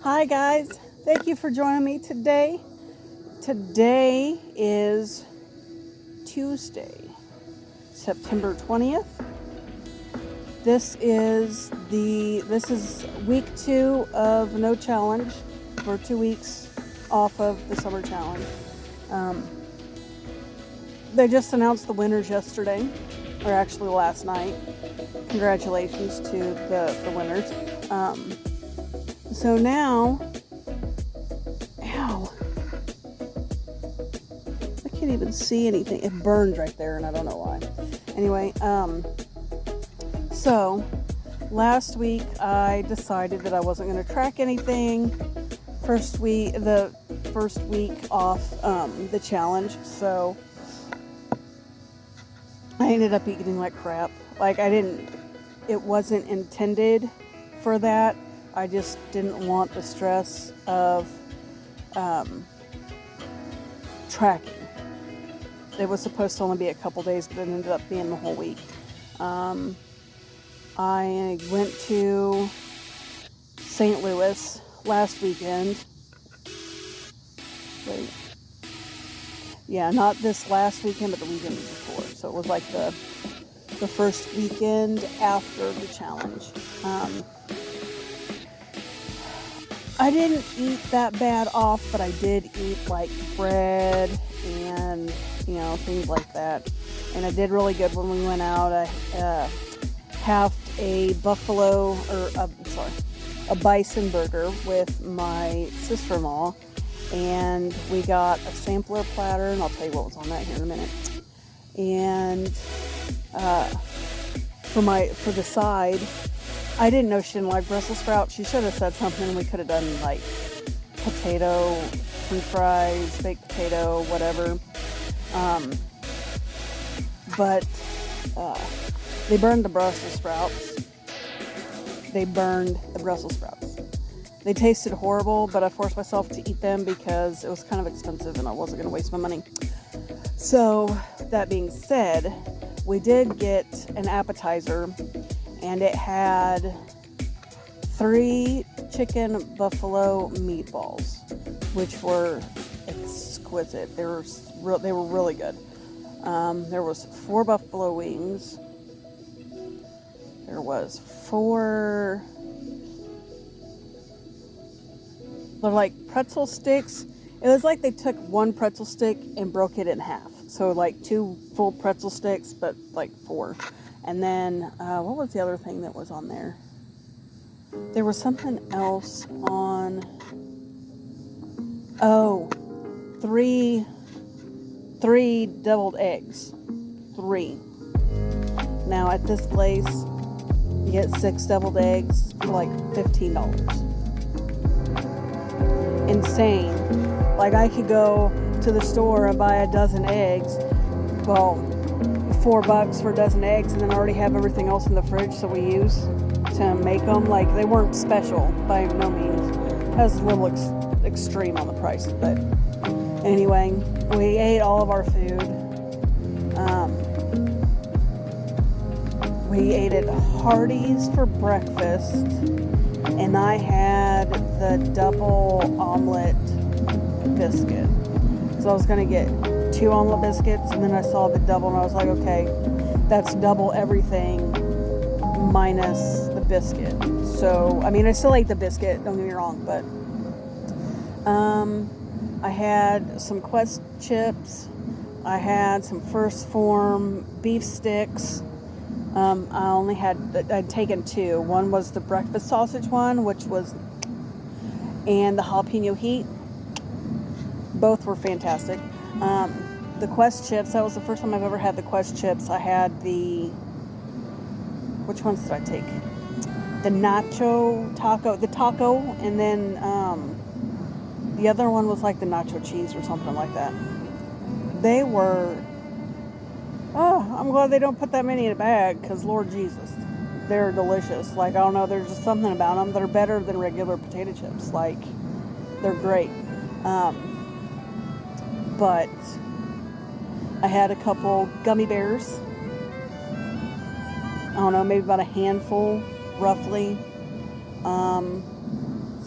Hi guys, thank you for joining me today. Today is Tuesday, September 20th. This is week 2 of No Challenge. We're 2 weeks off of the summer challenge. They just announced the winners yesterday, or actually last night. Congratulations to the winners. So now, ow, I can't even see anything. It burned right there, and I don't know why. Anyway, so last week I decided that I wasn't going to track anything. The first week off the challenge, so I ended up eating like crap. It wasn't intended for that. I just didn't want the stress of tracking. It was supposed to only be a couple days, but it ended up being the whole week. I went to St. Louis last weekend. Not this last weekend, but the weekend before. So it was like the first weekend after the challenge. I didn't eat that bad off, but I did eat like bread and, things like that. And I did really good when we went out. I halved a bison burger with my sister-in-law. And we got a sampler platter, and I'll tell you what was on that here in a minute. And for the side, I didn't know she didn't like Brussels sprouts. She should have said something, and we could have done like potato, french fries, baked potato, whatever. But they burned the Brussels sprouts. They tasted horrible, but I forced myself to eat them because it was kind of expensive and I wasn't going to waste my money. So, that being said, we did get an appetizer, and it had 3 chicken buffalo meatballs, which were exquisite. They were really good. There was 4 buffalo wings. There was 4... They're like pretzel sticks. It was like they took 1 pretzel stick and broke it in half. So like 2 full pretzel sticks, but like 4. And then, what was the other thing that was on there? There was something else on... Oh, 3 deviled eggs. 3. Now at this place, you get 6 deviled eggs for like $15. Insane. Like, I could go to the store and buy a dozen eggs, well, $4 for a dozen eggs, and then already have everything else in the fridge so we use to make them. Like, they weren't special by no means. It was a little extreme on the price, but anyway, we ate all of our food. We ate at Hardee's for breakfast, and I had the double omelet biscuit. So I was going to get 2 omelet biscuits, and then I saw the double, and I was like, okay, that's double everything minus the biscuit. So, I still ate the biscuit, don't get me wrong, but I had some Quest chips. I had some First Form beef sticks. I'd taken 2. One was the breakfast sausage one, and the jalapeno heat. Both were fantastic. The Quest chips, that was the first time I've ever had the Quest chips. I had which ones did I take? The nacho taco, and then the other one was like the nacho cheese or something like that. They were... I'm glad they don't put that many in a bag, because Lord Jesus, they're delicious. Like, I don't know, there's just something about them that are better than regular potato chips. Like, they're great. But I had a couple gummy bears. I don't know, maybe about a handful, roughly.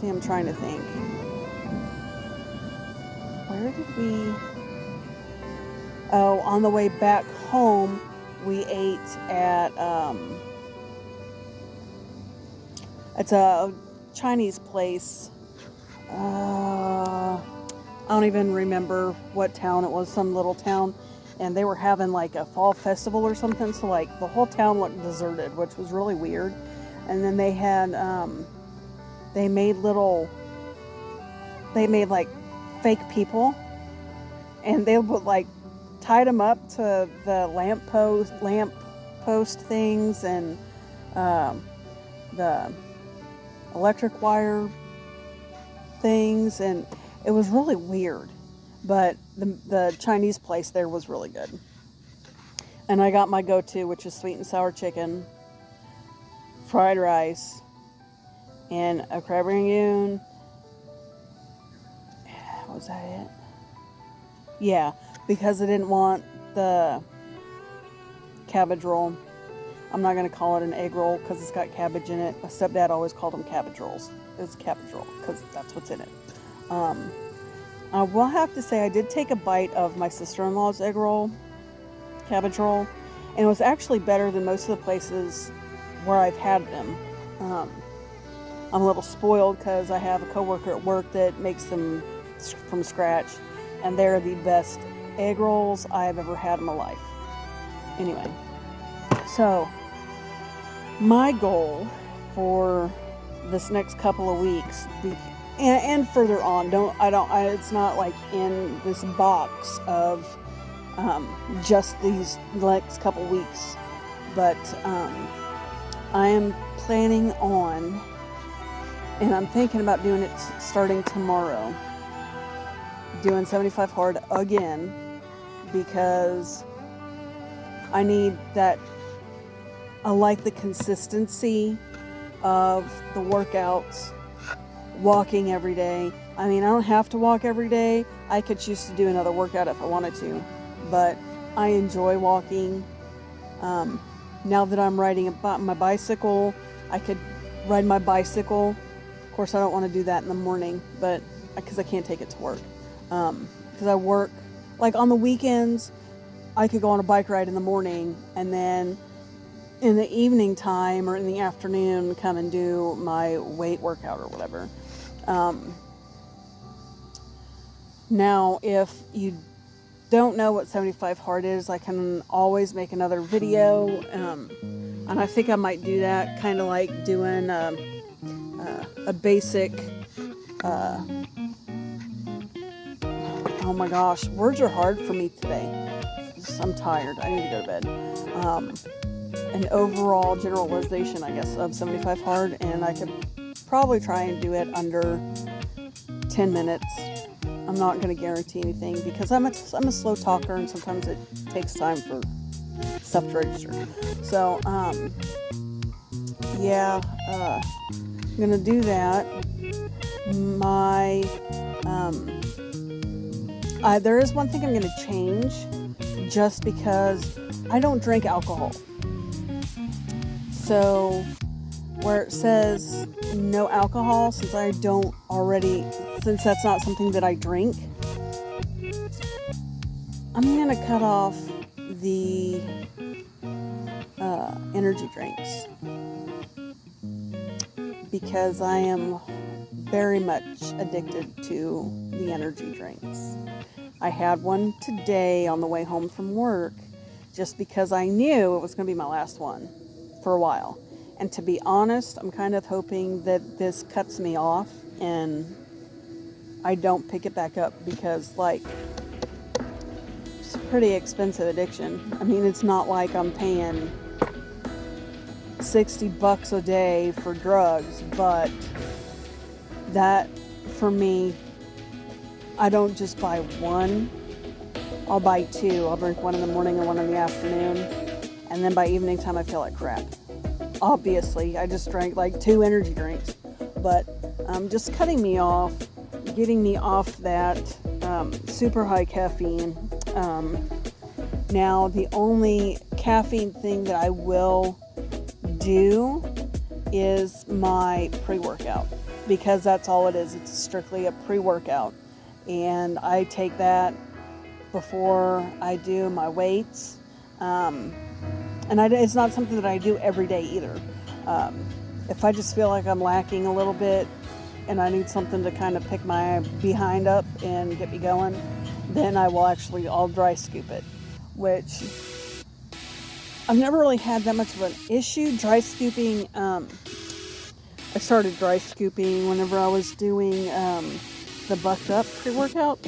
see, I'm trying to think. Where did we... Oh, on the way back home, we ate at, it's a Chinese place. I don't even remember what town it was, some little town. And they were having like a fall festival or something. So like the whole town looked deserted, which was really weird. And then they had, they made like fake people. And they would like tied them up to the lamp post things and the electric wire things, and it was really weird, but the Chinese place there was really good. And I got my go-to, which is sweet and sour chicken, fried rice, and a crab rangoon. Was that it? Yeah, because I didn't want the cabbage roll. I'm not going to call it an egg roll because it's got cabbage in it. My stepdad always called them cabbage rolls. It's a cabbage roll because that's what's in it. I will have to say I did take a bite of my sister-in-law's egg roll, cabbage roll, and it was actually better than most of the places where I've had them. I'm a little spoiled because I have a coworker at work that makes them from scratch, and they're the best egg rolls I have ever had in my life. Anyway, so my goal for this next couple of weeks, and further on, it's not like in this box of just these next couple weeks, but I am planning on, and I'm thinking about doing it starting tomorrow, doing 75 hard again, because I need that. I like the consistency of the workouts, walking every day. I mean, I don't have to walk every day. I could choose to do another workout if I wanted to, but I enjoy walking. Now that I'm riding my bicycle, I could ride my bicycle. Of course, I don't want to do that in the morning, but because I can't take it to work. Because I work, like on the weekends, I could go on a bike ride in the morning, and then in the evening time or in the afternoon come and do my weight workout or whatever. Now, if you don't know what 75 hard is, I can always make another video, and I think I might do that, kind of like doing a basic, oh my gosh, words are hard for me today. I'm tired. I need to go to bed. An overall generalization, I guess, of 75 hard, and I could probably try and do it under 10 minutes. I'm not going to guarantee anything because I'm a slow talker, and sometimes it takes time for stuff to register. So, yeah, I'm going to do that. There is one thing I'm going to change, just because I don't drink alcohol. So where it says no alcohol, since that's not something that I drink, I'm going to cut off the energy drinks, because I am very much addicted to the energy drinks. I had one today on the way home from work, just because I knew it was going to be my last one for a while. And to be honest, I'm kind of hoping that this cuts me off and I don't pick it back up, because like, it's a pretty expensive addiction. I mean, it's not like I'm paying $60 a day for drugs, but that, for me, I don't just buy one, I'll buy two. I'll drink one in the morning and one in the afternoon, and then by evening time I feel like crap. Obviously, I just drank like 2 energy drinks, but just cutting me off, getting me off that super high caffeine. Now, the only caffeine thing that I will do is my pre-workout. because that's all it is. It's strictly a pre-workout, and I take that before I do my weights. It's not something that I do every day either. If I just feel like I'm lacking a little bit and I need something to kind of pick my behind up and get me going, then I'll dry scoop it, which I've never really had that much of an issue dry scooping. I started dry scooping whenever I was doing the Bucked Up pre-workout,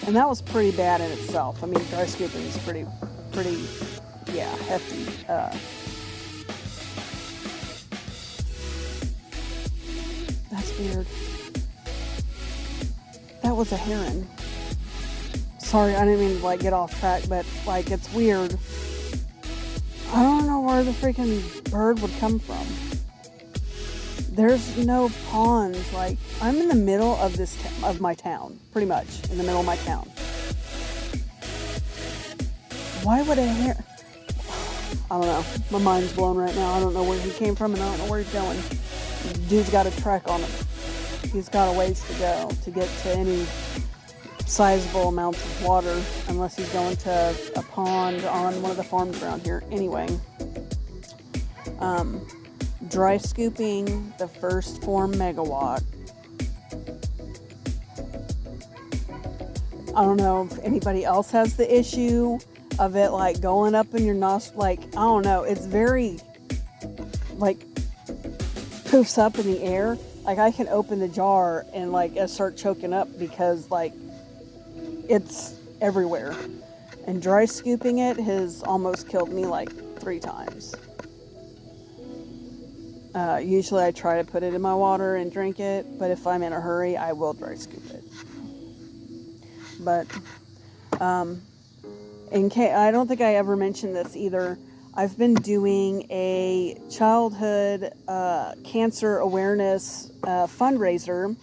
and that was pretty bad in itself. I mean, dry scooping is pretty, hefty. That's weird. That was a heron. Sorry, I didn't mean to get off track, but it's weird. I don't know where the freaking bird would come from. There's no ponds. I'm in the middle of of my town, pretty much in the middle of my town. Why would a heron? I don't know. My mind's blown right now. I don't know where he came from, and I don't know where he's going. Dude's got a trek on him. He's got a ways to go to get to any sizable amounts of water, unless he's going to a pond on one of the farms around here. Anyway, dry scooping the first 4 megawatt. I don't know if anybody else has the issue of it going up in your nostril. I don't know. It's very poofs up in the air. I can open the jar and I start choking up because it's everywhere. And dry scooping it has almost killed me 3 times. Usually I try to put it in my water and drink it, but if I'm in a hurry, I will dry scoop it. But I don't think I ever mentioned this either. I've been doing a childhood cancer awareness fundraiser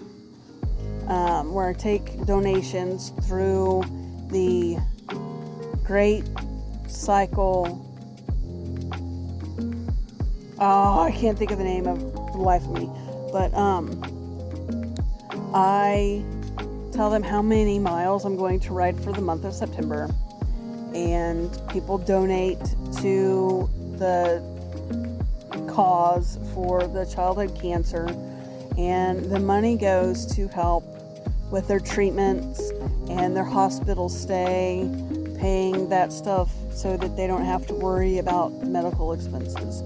where I take donations through the Great Cycle. Oh, I can't think of the name of the life of me. But I tell them how many miles I'm going to ride for the month of September. And people donate to the cause for the childhood cancer. And the money goes to help with their treatments and their hospital stay, paying that stuff so that they don't have to worry about medical expenses.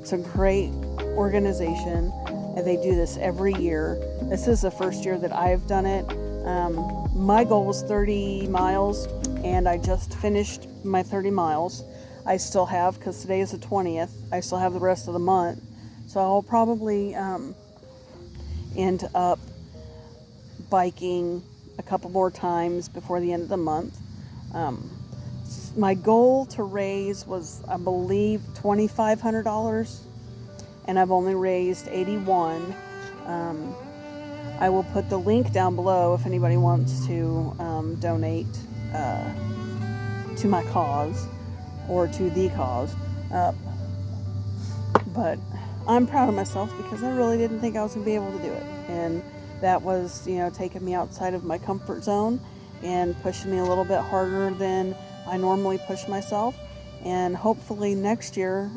It's a great organization, and they do this every year. This is the first year that I've done it. My goal was 30 miles, and I just finished my 30 miles. I still have, because today is the 20th, I still have the rest of the month. So I'll probably end up biking a couple more times before the end of the month. My goal to raise was, I believe, $2,500, and I've only raised $81. I will put the link down below if anybody wants to donate to my cause or to the cause. But I'm proud of myself because I really didn't think I was going to be able to do it. And that was, taking me outside of my comfort zone and pushing me a little bit harder than I normally push myself. And hopefully next year,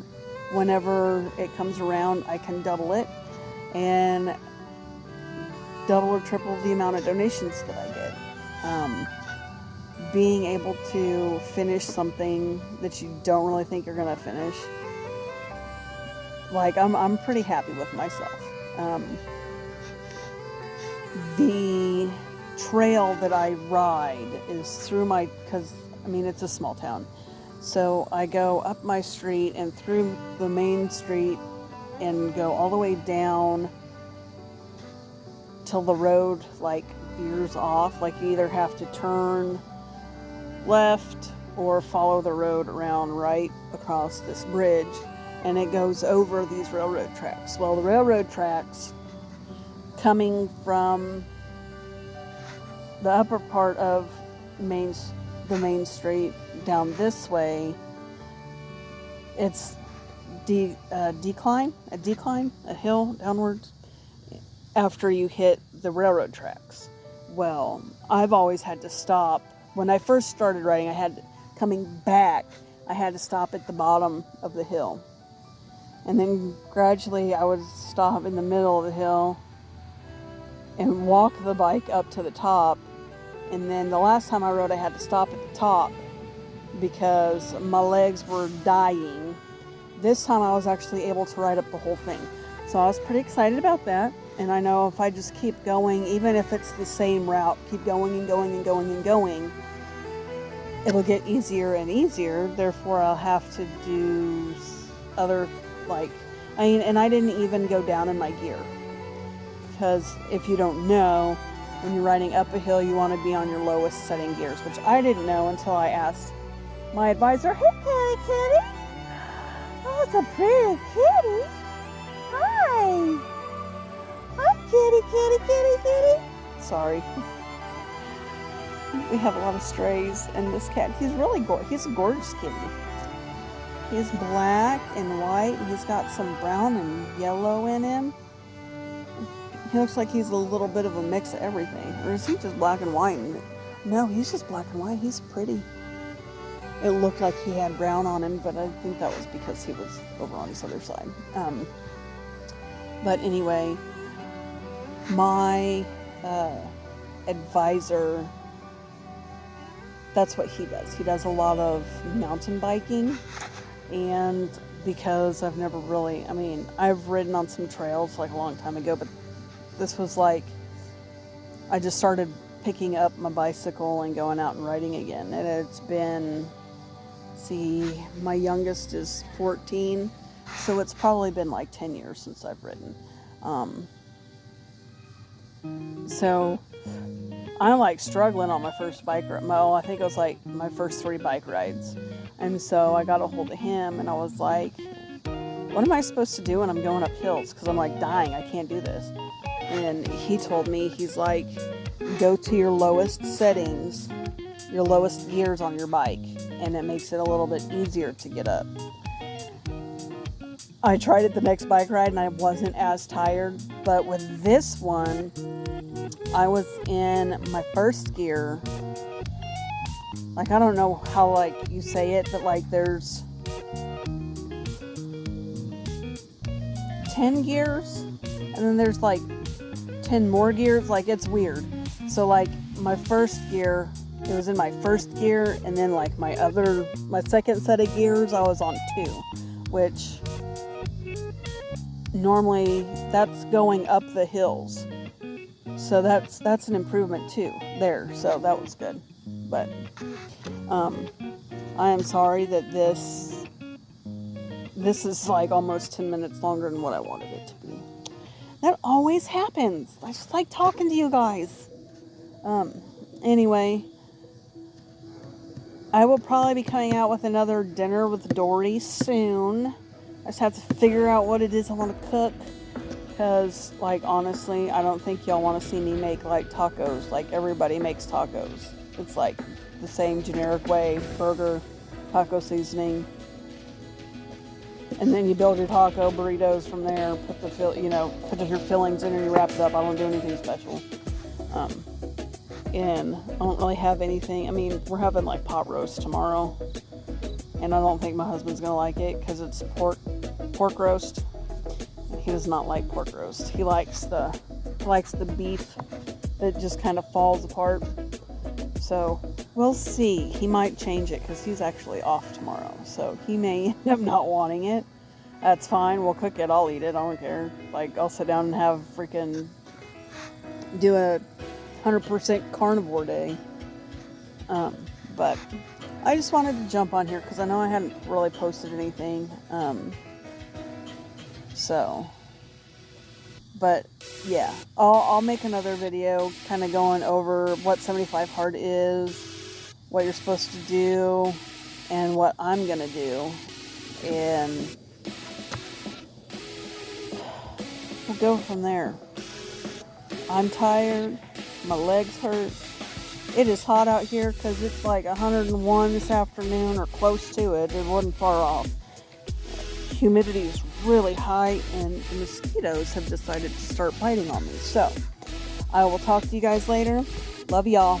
whenever it comes around, I can double it and double or triple the amount of donations that I get. Being able to finish something that you don't really think you're going to finish, I'm pretty happy with myself. The trail that I ride is through because it's a small town. So I go up my street and through the main street and go all the way down till the road veers off. You either have to turn left or follow the road around right across this bridge, and it goes over these railroad tracks. Well, the railroad tracks coming from the upper part of the main street down this way, it's a hill downwards, after you hit the railroad tracks. Well, I've always had to stop. When I first started riding, coming back, I had to stop at the bottom of the hill. And then gradually I would stop in the middle of the hill and walk the bike up to the top. And then the last time I rode, I had to stop at the top because my legs were dying. This time I was actually able to ride up the whole thing. So I was pretty excited about that. And I know if I just keep going, even if it's the same route, keep going and going and going and going, it'll get easier and easier. Therefore, I'll have to do other, and I didn't even go down in my gear. Because if you don't know, when you're riding up a hill, you want to be on your lowest setting gears, which I didn't know until I asked my advisor, "Hey, kitty. Oh, it's a pretty kitty. Hi. Hi, kitty. Sorry. We have a lot of strays, and this cat, he's a gorgeous kitty. He's black and white, and he's got some brown and yellow in him. He looks like he's a little bit of a mix of everything. Or is he just black and white? No, he's just black and white. He's pretty. It looked like he had brown on him, but I think that was because he was over on his other side. But anyway, my advisor, that's what he does. He does a lot of mountain biking, and because I've never really, I've ridden on some trails a long time ago, but this was I just started picking up my bicycle and going out and riding again, and it's been, my youngest is 14, so it's probably been 10 years since I've ridden. So I'm struggling on my first bike ride. I think it was my first 3 bike rides. And so I got a hold of him and I was like, what am I supposed to do when I'm going up hills? Because I'm dying, I can't do this. And he told me, he's like, go to your lowest settings, your lowest gears on your bike, and it makes it a little bit easier to get up. I tried it the next bike ride and I wasn't as tired, but with this one, I was in my first gear. I don't know how you say it, but there's 10 gears and then there's 10 more gears. It's weird. So my first gear, it was in my first gear, and then my second set of gears I was on 2, which normally that's going up the hills. So that's an improvement too there. So that was good. But I am sorry that this is almost 10 minutes longer than what I wanted it to be. That always happens. I just like talking to you guys. Anyway, I will probably be coming out with another dinner with Dory soon. I just have to figure out what it is I want to cook. Because, honestly, I don't think y'all want to see me make, tacos like everybody makes tacos. It's, the same generic way, burger, taco seasoning. And then you build your taco burritos from there, put your fillings in and you wrap it up. I don't do anything special. And I don't really have anything. We're having, pot roast tomorrow. And I don't think my husband's going to like it because it's pork roast. He does not like pork roast. He likes the beef that just kind of falls apart. So we'll see. He might change it because he's actually off tomorrow. So he may end up not wanting it. That's fine. We'll cook it. I'll eat it. I don't care. I'll sit down and have do a 100% carnivore day. But I just wanted to jump on here because I know I hadn't really posted anything. But yeah, I'll make another video kind of going over what 75 hard is, what you're supposed to do, and what I'm gonna do, and we'll go from there. I'm tired, my legs hurt. It is hot out here because it's 101 this afternoon or close to it. It wasn't far off. Humidity is really high, and the mosquitoes have decided to start biting on me. So I will talk to you guys later. Love y'all.